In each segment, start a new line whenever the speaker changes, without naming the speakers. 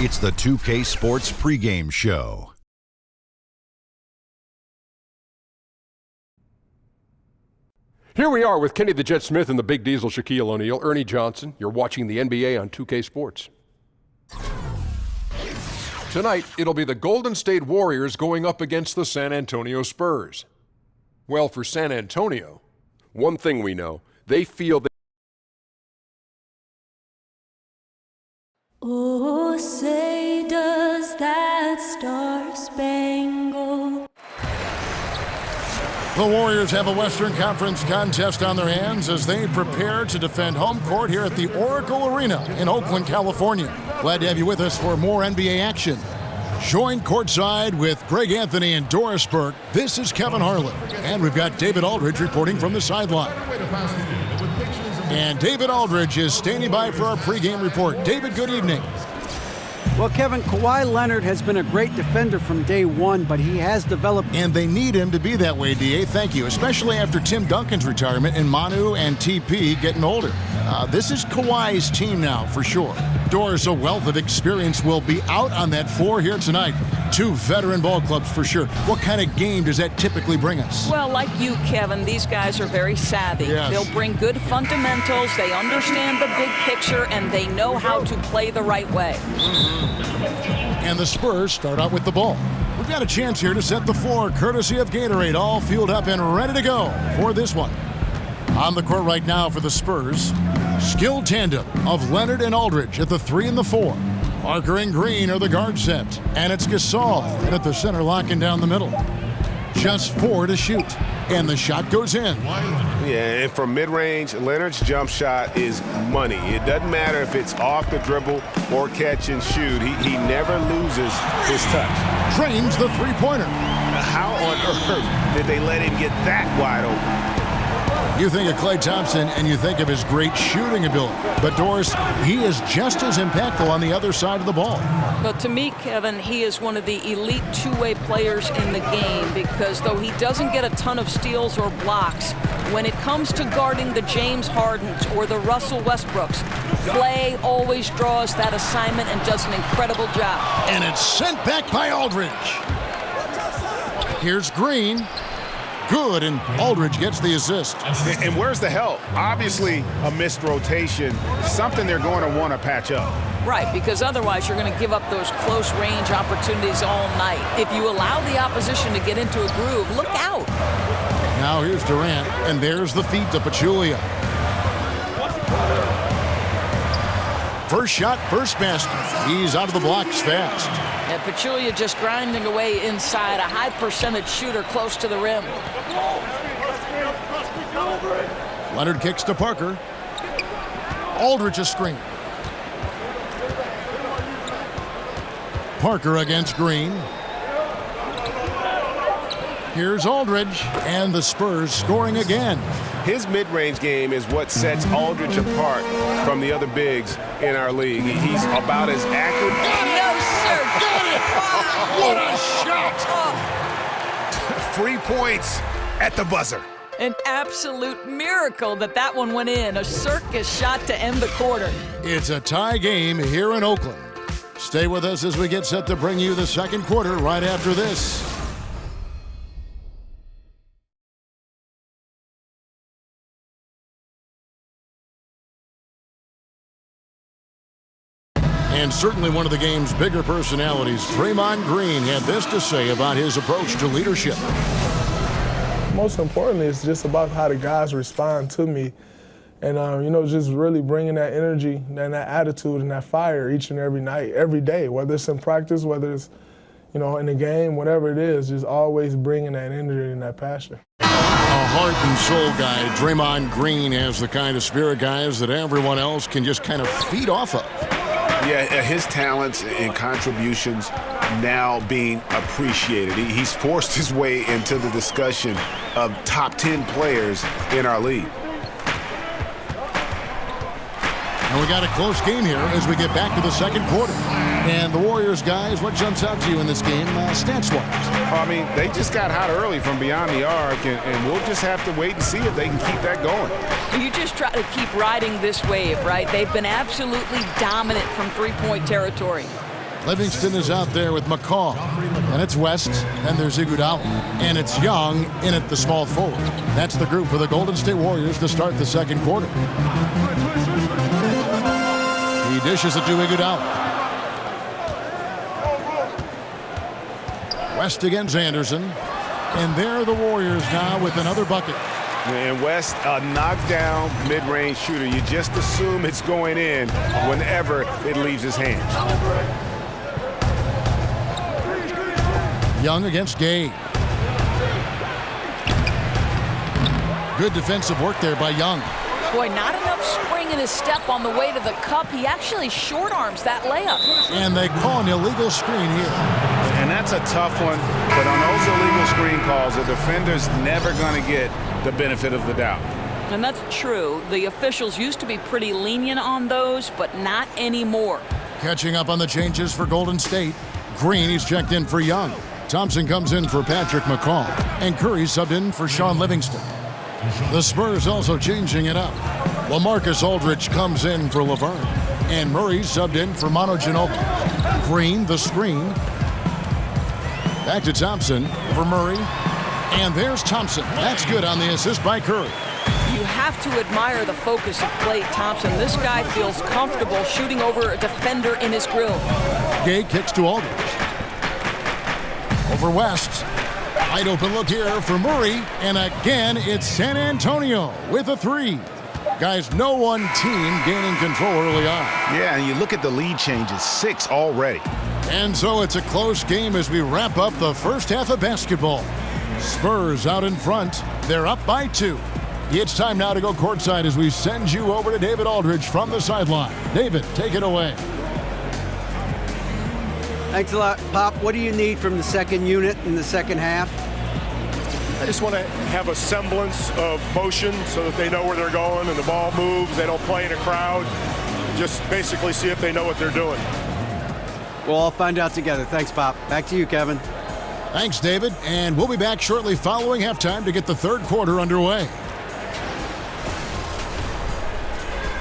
It's the 2K Sports Pregame Show.
Here we are with Kenny the Jet Smith and the Big Diesel Shaquille O'Neal, Ernie Johnson. You're watching the NBA on 2K Sports. Tonight, it'll be the Golden State Warriors going up against the San Antonio Spurs. Well, for San Antonio, one thing we know, they feel that
oh, say does that star-spangled.
The Warriors have a Western Conference contest on their hands as they prepare to defend home court here at the Oracle Arena in Oakland, California. Glad to have you with us for more NBA action. Joined courtside with Greg Anthony and Doris Burke, this is Kevin Harlan. And we've got David Aldridge reporting from the sideline. And David Aldridge is standing by for our pregame report. David, good evening.
Well, Kevin, Kawhi Leonard has been a great defender from day one, but he has developed.
And they need him to be that way, D.A. Thank you, especially after Tim Duncan's retirement and Manu and TP getting older. This is Kawhi's team now, for sure. Doris, a wealth of experience, will be out on that floor here tonight. Two veteran ball clubs for sure. What kind of game does that typically bring us?
Well, like you, Kevin, these guys are very savvy.
Yes.
They'll bring good fundamentals, they understand the big picture, and they know how to play the right way.
And the Spurs start out with the ball. We've got a chance here to set the floor, courtesy of Gatorade, all fueled up and ready to go for this one. On the court right now for the Spurs, skilled tandem of Leonard and Aldridge at the 3 and the 4. Parker and Green are the guard set, and it's Gasol right at the center, locking down the middle. Just 4 to shoot, and the shot goes in.
Yeah, and from mid-range, Leonard's jump shot is money. It doesn't matter if it's off the dribble or catch and shoot. He never loses his touch.
Drains the three-pointer.
How on earth did they let him get that wide open?
You think of Klay Thompson and you think of his great shooting ability. But Doris, he is just as impactful on the other side of the ball.
But to me, Kevin, he is one of the elite two-way players in the game because though he doesn't get a ton of steals or blocks, when it comes to guarding the James Hardens or the Russell Westbrooks, Klay always draws that assignment and does an incredible job.
And it's sent back by Aldridge. Here's Green. Good, and Aldridge gets the assist.
And where's the help? Obviously, a missed rotation, something they're going to want to patch up.
Right, because otherwise you're going to give up those close-range opportunities all night. If you allow the opposition to get into a groove, look out.
Now here's Durant, and there's the feed to Pachulia. First shot, first basket. He's out of the blocks fast.
And Pachulia just grinding away inside, a high-percentage shooter close to the rim.
Leonard kicks to Parker. Aldridge a screen. Parker against Green. Here's Aldridge, and the Spurs scoring again.
His mid-range game is what sets Aldridge apart from the other bigs in our league. He's about as accurate.
No, sir.
What a shot!
3 points at the buzzer.
An absolute miracle that one went in. A circus shot to end the quarter.
It's a tie game here in Oakland. Stay with us as we get set to bring you the second quarter right after this. And certainly one of the game's bigger personalities, Draymond Green, had this to say about his approach to leadership.
Most importantly, it's just about how the guys respond to me. And, just really bringing that energy and that attitude and that fire each and every night, every day, whether it's in practice, whether it's, in the game, whatever it is, just always bringing that energy and that passion.
A heart and soul guy, Draymond Green has the kind of spirit, guys, that everyone else can just kind of feed off of.
Yeah, his talents and contributions now being appreciated. He's forced his way into the discussion of top 10 players in our league.
And we got a close game here as we get back to the second quarter. And the Warriors, guys, what jumps out to you in this game, stats-wise?
They just got hot early from beyond the arc, and we'll just have to wait and see if they can keep that going.
You just try to keep riding this wave, right? They've been absolutely dominant from three-point territory.
Livingston is out there with McCall. And it's West. And there's Iguodala. And it's Young in at the small forward. That's the group for the Golden State Warriors to start the second quarter. He dishes it to Iguodala. West against Anderson. And there are the Warriors now with another bucket.
And West, a knockdown mid-range shooter. You just assume it's going in whenever it leaves his hands.
Young against Gay. Good defensive work there by Young.
Boy, not enough spring in his step on the way to the cup. He actually short arms that layup.
And they call an illegal screen here.
And that's a tough one, but on those illegal screen calls, the defender's never going to get the benefit of the doubt.
And that's true. The officials used to be pretty lenient on those, but not anymore.
Catching up on the changes for Golden State. Green, he's checked in for Young. Thompson comes in for Patrick McCall. And Curry subbed in for Sean Livingston. The Spurs also changing it up. LaMarcus Aldridge comes in for Laverne. And Murray subbed in for Manu Ginobili. Green, the screen. Back to Thompson for Murray. And there's Thompson. That's good on the assist by Curry.
You have to admire the focus of Klay Thompson. This guy feels comfortable shooting over a defender in his grill.
Gay kicks to Aldridge. Over West. Wide open look here for Murray. And again, it's San Antonio with a three. Guys, no one team gaining control early on.
Yeah, and you look at the lead changes, 6 already.
And so it's a close game as we wrap up the first half of basketball. Spurs out in front. They're up by 2. It's time now to go courtside as we send you over to David Aldridge from the sideline. David, take it away.
Thanks a lot, Pop. What do you need from the second unit in the second half?
I just want to have a semblance of motion so that they know where they're going and the ball moves. They don't play in a crowd. Just basically see if they know what they're doing.
We'll all find out together. Thanks, Pop. Back to you, Kevin.
Thanks, David. And we'll be back shortly following halftime to get the third quarter underway.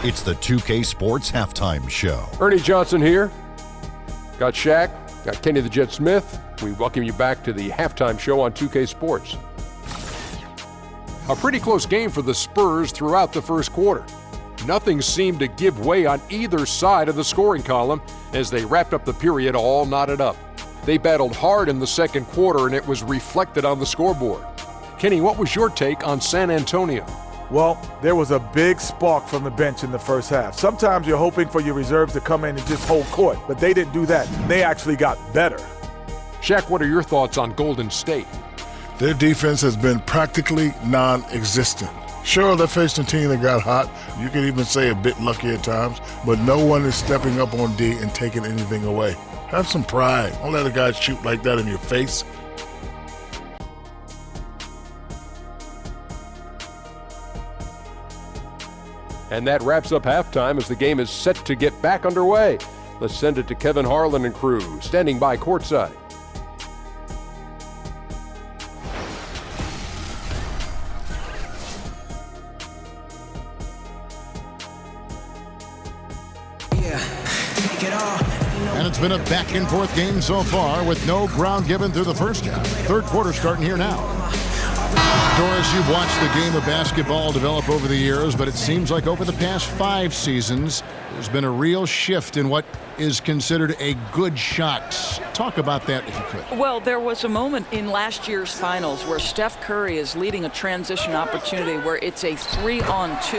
It's the 2K Sports Halftime Show.
Ernie Johnson here. Got Shaq, got Kenny the Jet Smith. We welcome you back to the halftime show on 2K Sports. A pretty close game for the Spurs throughout the first quarter. Nothing seemed to give way on either side of the scoring column as they wrapped up the period all knotted up. They battled hard in the second quarter and it was reflected on the scoreboard. Kenny, what was your take on San Antonio?
Well, there was a big spark from the bench in the first half. Sometimes you're hoping for your reserves to come in and just hold court, but they didn't do that. They actually got better.
Shaq, what are your thoughts on Golden State?
Their defense has been practically non-existent. Sure, they faced a team that got hot. You could even say a bit lucky at times, but no one is stepping up on D and taking anything away. Have some pride. Don't let a guy shoot like that in your face.
And that wraps up halftime as the game is set to get back underway. Let's send it to Kevin Harlan and crew, standing by courtside.
And it's been a back-and-forth game so far with no ground given through the first half. Third quarter starting here now. Doris, you've watched the game of basketball develop over the years, but it seems like over the past 5 seasons, there's been a real shift in what is considered a good shot. Talk about that if you could.
Well, there was a moment in last year's finals where Steph Curry is leading a transition opportunity where it's a 3-on-2,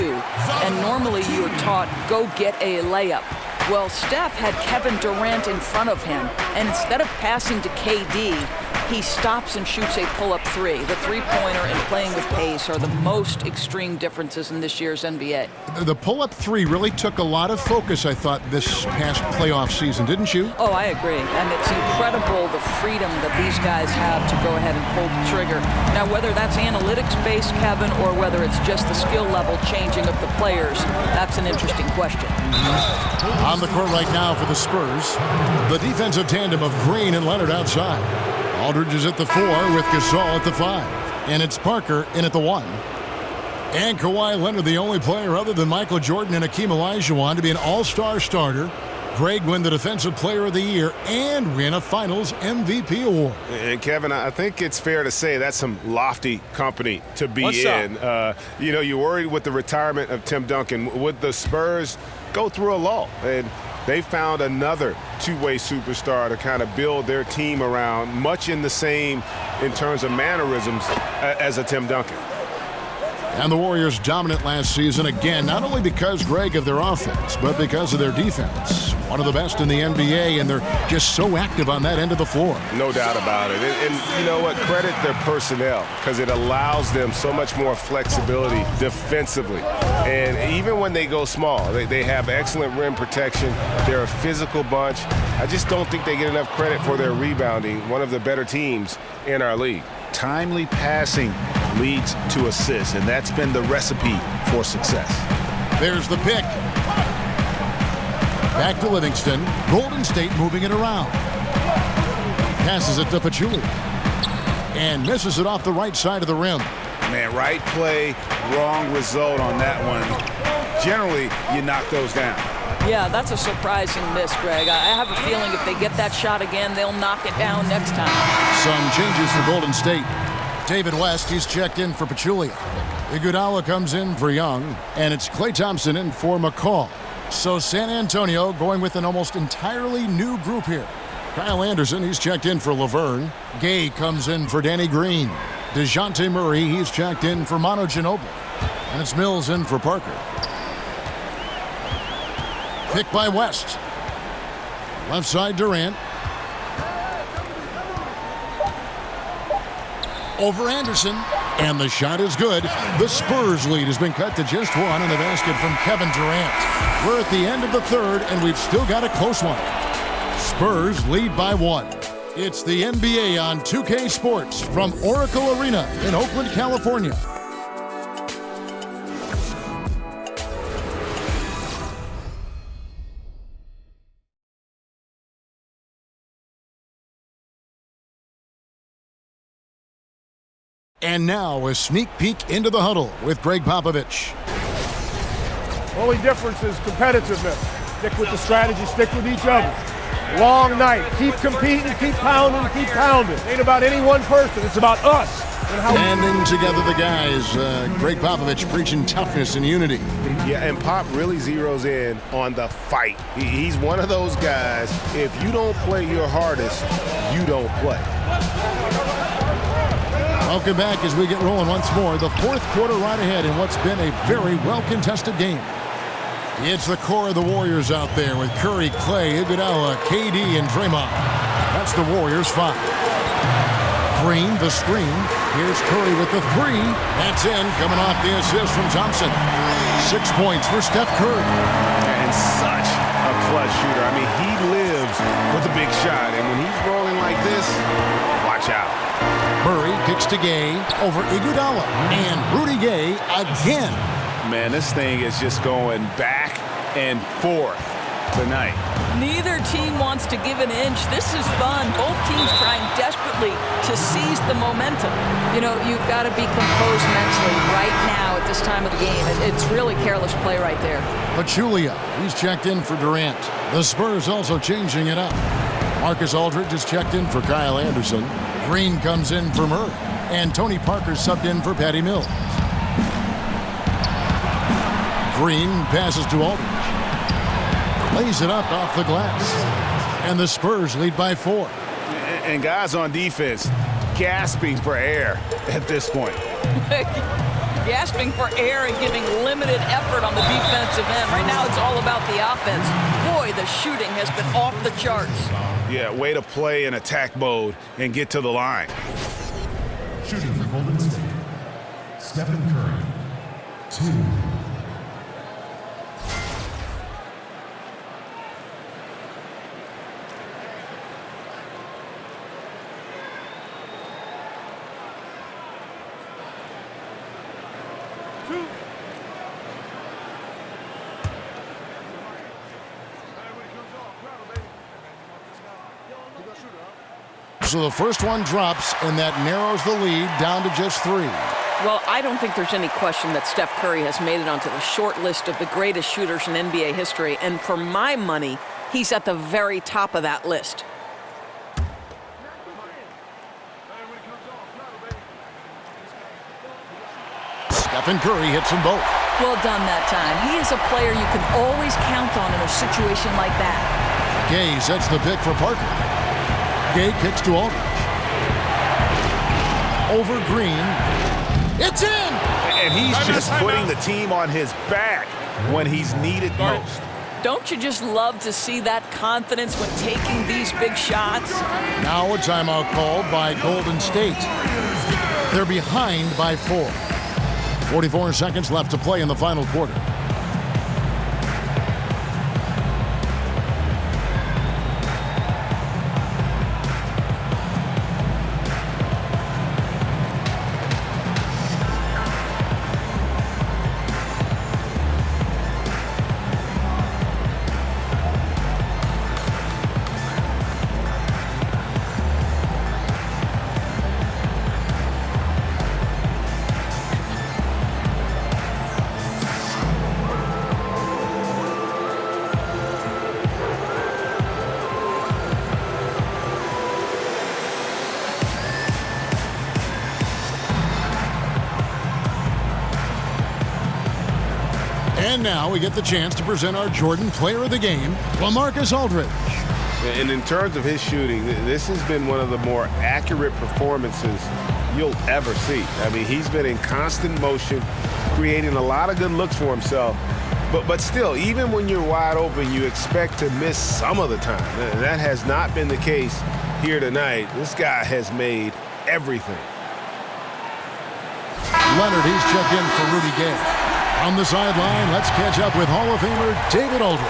and normally you are taught, go get a layup. Well, Steph had Kevin Durant in front of him, and instead of passing to KD, he stops and shoots a pull-up 3. The three-pointer and playing with pace are the most extreme differences in this year's NBA.
The pull-up 3 really took a lot of focus, I thought, this past playoff season, didn't you?
Oh, I agree. And it's incredible the freedom that these guys have to go ahead and pull the trigger. Now, whether that's analytics-based, Kevin, or whether it's just the skill level changing of the players, that's an interesting question.
On the court right now for the Spurs, the defensive tandem of Green and Leonard outside. Aldridge is at the 4 with Gasol at the 5. And it's Parker in at the 1. And Kawhi Leonard, the only player other than Michael Jordan and Hakeem Olajuwon to be an all-star starter. Greg win the Defensive Player of the Year and win a Finals MVP award.
And, Kevin, I think it's fair to say that's some lofty company to be in. You know, you're worried with the retirement of Tim Duncan. Would the Spurs go through a lull? And they found another two-way superstar to kind of build their team around, much in the same in terms of mannerisms as a Tim Duncan.
And the Warriors dominant last season again, not only because, Greg, of their offense, but because of their defense. One of the best in the NBA, and they're just so active on that end of the floor.
No doubt about it. And you know what? Credit their personnel, because it allows them so much more flexibility defensively. And even when they go small, they have excellent rim protection. They're a physical bunch. I just don't think they get enough credit for their rebounding, one of the better teams in our league.
Timely passing leads to assists, and that's been the recipe for success.
There's the pick. Back to Livingston. Golden State moving it around. Passes it to Pachulia. And misses it off the right side of the rim.
Man, right play, wrong result on that one. Generally, you knock those down.
Yeah, that's a surprising miss, Greg. I have a feeling if they get that shot again, they'll knock it down next time.
Some changes for Golden State. David West, he's checked in for Pachulia. Iguodala comes in for Young, and it's Klay Thompson in for McCall. So San Antonio going with an almost entirely new group here. Kyle Anderson, he's checked in for Laverne. Gay comes in for Danny Green. DeJounte Murray, he's checked in for Manu Ginobili. And it's Mills in for Parker. Pick by West. Left side Durant. Over Anderson. And the shot is good. The Spurs lead has been cut to just one in the basket from Kevin Durant. We're at the end of the third, and we've still got a close one. Spurs lead by 1. It's the NBA on 2K Sports from Oracle Arena in Oakland, California. And now a sneak peek into the huddle with Greg Popovich.
Only difference is competitiveness. Stick with the strategy, stick with each other. Long night. Keep competing, keep pounding, keep pounding. It ain't about any one person, it's about us.
Banding together the guys. Greg Popovich preaching toughness and unity.
Yeah, and Pop really zeroes in on the fight. He's one of those guys, if you don't play your hardest, you don't play.
Welcome back as we get rolling once more. The fourth quarter right ahead in what's been a very well-contested game. It's the core of the Warriors out there with Curry, Klay, Iguodala, KD, and Draymond. That's the Warriors 5. Green, the screen. Here's Curry with the 3. That's in, coming off the assist from Thompson. 6 points for Steph Curry.
And such a clutch shooter. I mean, he lives with a big shot. And when he's rolling like this, watch out.
Murray kicks to Gay over Iguodala. And Rudy Gay again.
Man, this thing is just going back and forth tonight.
Neither team wants to give an inch. This is fun. Both teams trying desperately to seize the momentum. You know, you've got to be composed mentally right now at this time of the game. It's really careless play right there.
Pachulia, he's checked in for Durant. The Spurs also changing it up. Marcus Aldridge is checked in for Kyle Anderson. Green comes in for Murray. And Tony Parker subbed in for Patty Mills. Green passes to Aldridge. Lays it up off the glass. And the Spurs lead by 4.
And guys on defense gasping for air at this point.
Gasping for air and giving limited effort on the defensive end. Right now it's all about the offense. Boy, the shooting has been off the charts.
Yeah, way to play in attack mode and get to the line.
Shooting for Golden State, Stephen Curry, 2.
So the first one drops, and that narrows the lead down to just 3.
Well, I don't think there's any question that Steph Curry has made it onto the short list of the greatest shooters in NBA history. And for my money, he's at the very top of that list.
Stephen Curry hits them both.
Well done that time. He is a player you can always count on in a situation like that.
Gay sets the pick for Parker. Gay kicks to Aldridge. Over Green. It's in!
And he's just putting the team on his back when he's needed most.
Don't you just love to see that confidence when taking these big shots?
Now a timeout called by Golden State. They're behind by 4. 44 seconds left to play in the final quarter. And now we get the chance to present our Jordan Player of the Game, LaMarcus Aldridge.
And in terms of his shooting, this has been one of the more accurate performances you'll ever see. I mean, he's been in constant motion, creating a lot of good looks for himself. But still, even when you're wide open, you expect to miss some of the time. And that has not been the case here tonight. This guy has made everything.
Leonard, he's checked in for Rudy Gay. On the sideline, let's catch up with Hall of Famer David Aldridge.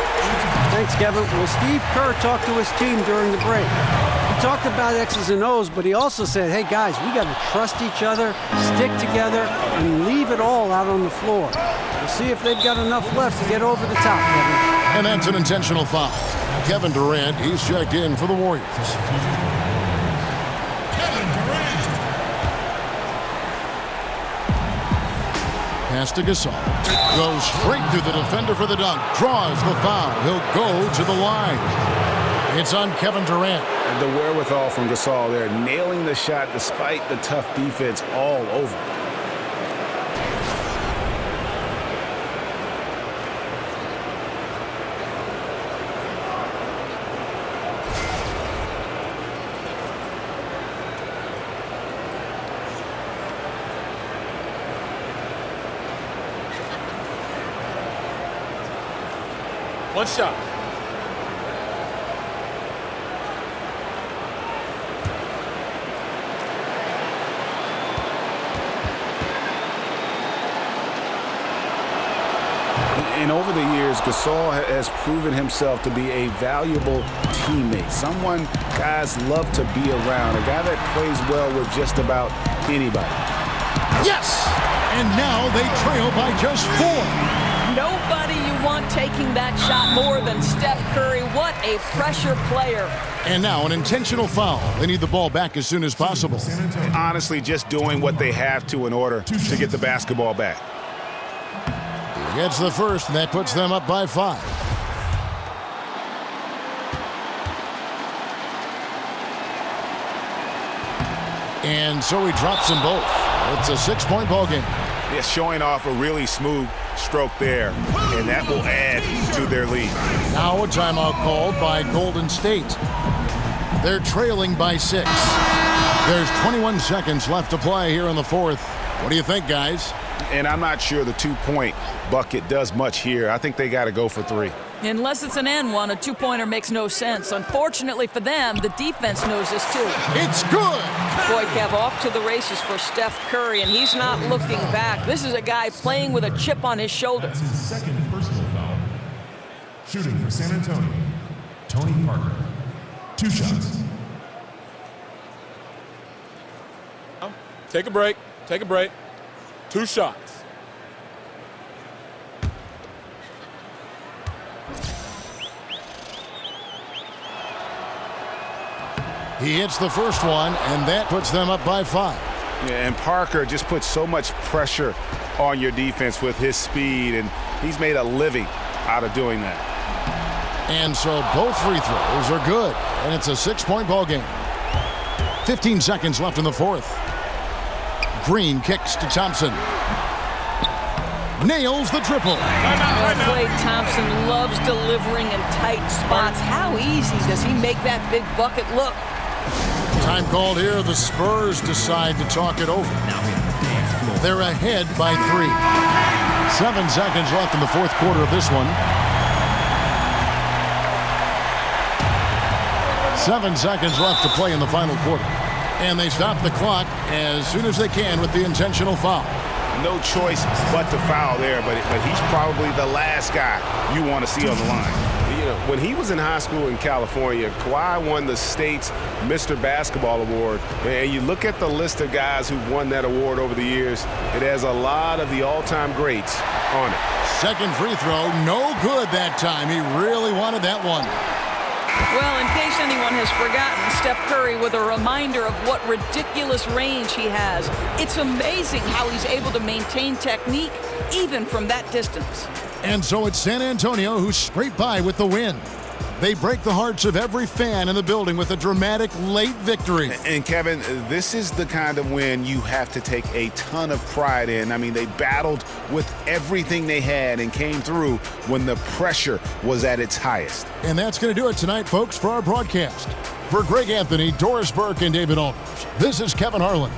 Thanks, Kevin. Well, Steve Kerr talked to his team during the break. He talked about X's and O's, but he also said, hey, guys, we got to trust each other, stick together, and leave it all out on the floor. We'll see if they've got enough left to get over the top, Kevin.
And that's an intentional foul. Kevin Durant, he's checked in for the Warriors. Pass to Gasol. Goes straight through the defender for the dunk. Draws the foul. He'll go to the line. It's on Kevin Durant.
And the wherewithal from Gasol there, nailing the shot despite the tough defense all over.
One shot.
And over the years, Gasol has proven himself to be a valuable teammate, someone guys love to be around, a guy that plays well with just about anybody.
Yes! And now they trail by just 4.
Nobody you want taking that shot more than Steph Curry. What a pressure player.
And now an intentional foul. They need the ball back as soon as possible.
Honestly, just doing what they have to in order to get the basketball back.
He gets the first, and that puts them up by 5. And so he drops them both. It's a 6-point ball game.
Yeah, showing off a really smooth stroke there, and that will add to their lead.
Now a timeout called by Golden State. They're trailing by 6. There's 21 seconds left to play here in the fourth. What do you think, guys?
And I'm not sure the 2-point bucket does much here. I think they got to go for 3.
Unless it's an and one, a 2-pointer makes no sense. Unfortunately for them, the defense knows this too.
It's good!
Boy, Kev, off to the races for Steph Curry, and he's not looking back. This is a guy playing with a chip on his shoulder.
That's his second personal foul. Shooting for San Antonio, Tony Parker. 2 shots.
Take a break. Take a break. 2 shots.
He hits the first one, and that puts them up by 5.
Yeah, and Parker just puts so much pressure on your defense with his speed, and he's made a living out of doing that.
And so both free throws are good, and it's a 6-point ball game. 15 seconds left in the fourth. Green kicks to Thompson. Nails the triple.
Klay Thompson loves delivering in tight spots. How easy does he make that big bucket look?
Time called here. The Spurs decide to talk it over. They're ahead by 3. 7 seconds left in the fourth quarter of this one. 7 seconds left to play in the final quarter. And they stop the clock as soon as they can with the intentional foul.
No choice but to foul there, but he's probably the last guy you want to see on the line.
You know, when he was in high school in California, Kawhi won the state's Mr. Basketball Award. And you look at the list of guys who've won that award over the years, it has a lot of the all-time greats on it.
Second free throw, no good that time. He really wanted that one.
Well, in case anyone has forgotten, Steph Curry with a reminder of what ridiculous range he has. It's amazing how he's able to maintain technique even from that distance.
And so it's San Antonio who scraped by with the win. They break the hearts of every fan in the building with a dramatic late victory.
And Kevin, this is the kind of win you have to take a ton of pride in. I mean, they battled with everything they had and came through when the pressure was at its highest.
And that's going to do it tonight, folks, for our broadcast. For Greg Anthony, Doris Burke, and David Aldridge, this is Kevin Harlan.